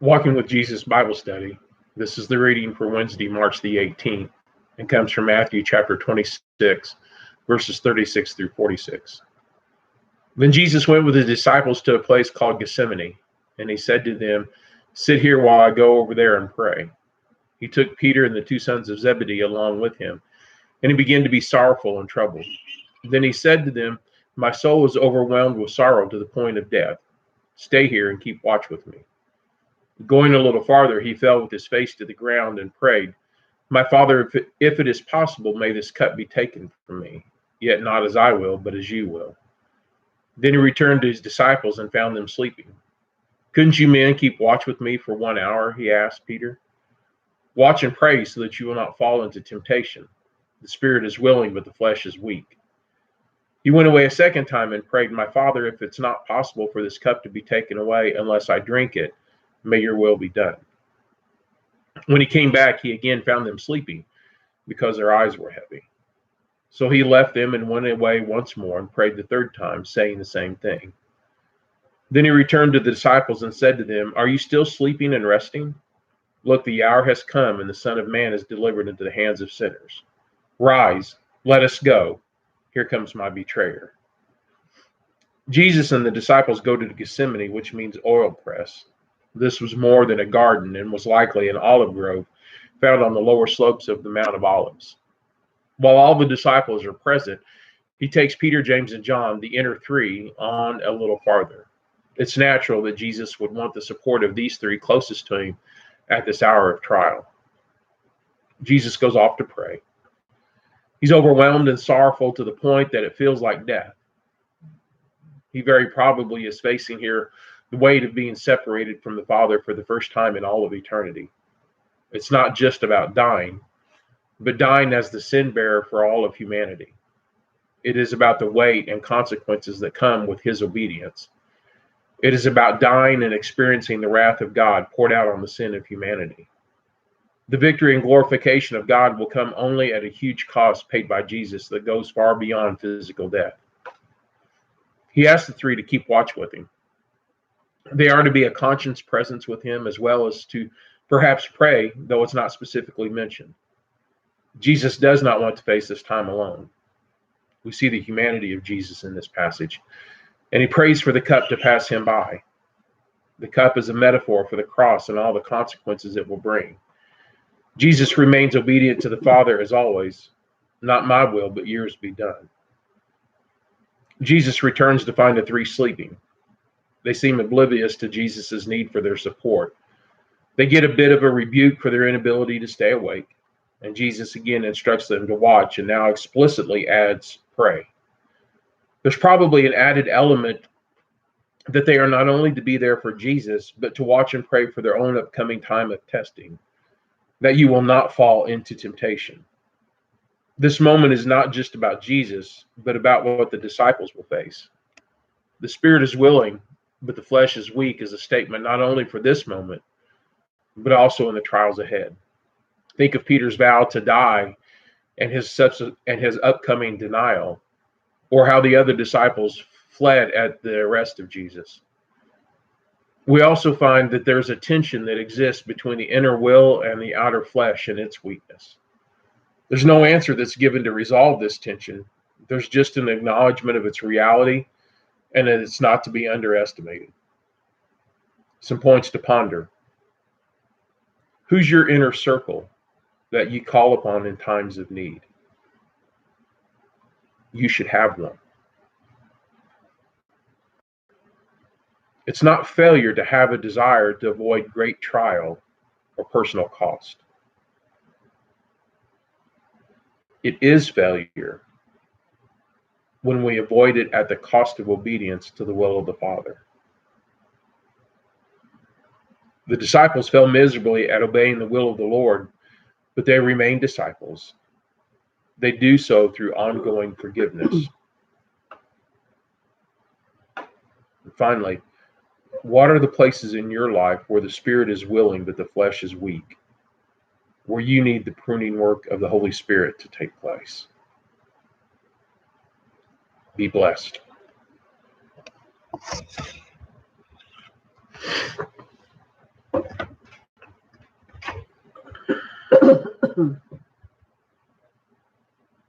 Walking with Jesus Bible Study. This is the reading for Wednesday, March the 18th, and comes from Matthew chapter 26, verses 36 through 46. Then Jesus went with his disciples to a place called Gethsemane, and he said to them, "Sit here while I go over there and pray." He took Peter and the two sons of Zebedee along with him, and he began to be sorrowful and troubled. Then he said to them, "My soul is overwhelmed with sorrow to the point of death. Stay here and keep watch with me." Going a little farther, he fell with his face to the ground and prayed, "My Father, if it is possible, may this cup be taken from me, yet not as I will, but as you will." Then he returned to his disciples and found them sleeping. "Couldn't you men keep watch with me for 1 hour?" he asked Peter. "Watch and pray so that you will not fall into temptation. The spirit is willing, but the flesh is weak." He went away a second time and prayed, "My Father, if it's not possible for this cup to be taken away unless I drink it, may your will be done." When he came back, he again found them sleeping because their eyes were heavy. So he left them and went away once more and prayed the third time, saying the same thing. Then he returned to the disciples and said to them, "Are you still sleeping and resting? Look, the hour has come, and the Son of Man is delivered into the hands of sinners. Rise, let us go. Here comes my betrayer." Jesus and the disciples go to Gethsemane, which means oil press. This was more than a garden and was likely an olive grove found on the lower slopes of the Mount of Olives. While all the disciples are present, he takes Peter, James, and John, the inner three, on a little farther. It's natural that Jesus would want the support of these three closest to him at this hour of trial. Jesus goes off to pray. He's overwhelmed and sorrowful to the point that it feels like death. He very probably is facing here the weight of being separated from the Father for the first time in all of eternity. It's not just about dying, but dying as the sin bearer for all of humanity. It is about the weight and consequences that come with his obedience. It is about dying and experiencing the wrath of God poured out on the sin of humanity. The victory and glorification of God will come only at a huge cost paid by Jesus that goes far beyond physical death. He asked the three to keep watch with him. They are to be a conscious presence with him, as well as to perhaps pray, though it's not specifically mentioned. Jesus does not want to face this time alone. We see the humanity of Jesus in this passage, and he prays for the cup to pass him by. The cup is a metaphor for the cross and all the consequences it will bring. Jesus remains obedient to the Father as always. "Not my will, but yours be done." Jesus returns to find the three sleeping. They seem oblivious to Jesus' need for their support. They get a bit of a rebuke for their inability to stay awake, and Jesus again instructs them to watch and now explicitly adds, "Pray." There's probably an added element that they are not only to be there for Jesus, but to watch and pray for their own upcoming time of testing, that you will not fall into temptation. This moment is not just about Jesus, but about what the disciples will face. The spirit is willing, but the flesh is weak is a statement not only for this moment, but also in the trials ahead. Think of Peter's vow to die and his upcoming denial, or how the other disciples fled at the arrest of Jesus. We also find that there's a tension that exists between the inner will and the outer flesh and its weakness. There's no answer that's given to resolve this tension. There's just an acknowledgement of its reality and that it's not to be underestimated. Some points to ponder. Who's your inner circle that you call upon in times of need? You should have one. It's not failure to have a desire to avoid great trial or personal cost. It is failure when we avoid it at the cost of obedience to the will of the Father. The disciples fell miserably at obeying the will of the Lord, but they remain disciples. They do so through ongoing forgiveness. And finally, what are the places in your life where the spirit is willing but the flesh is weak, where you need the pruning work of the Holy Spirit to take place? Be blessed.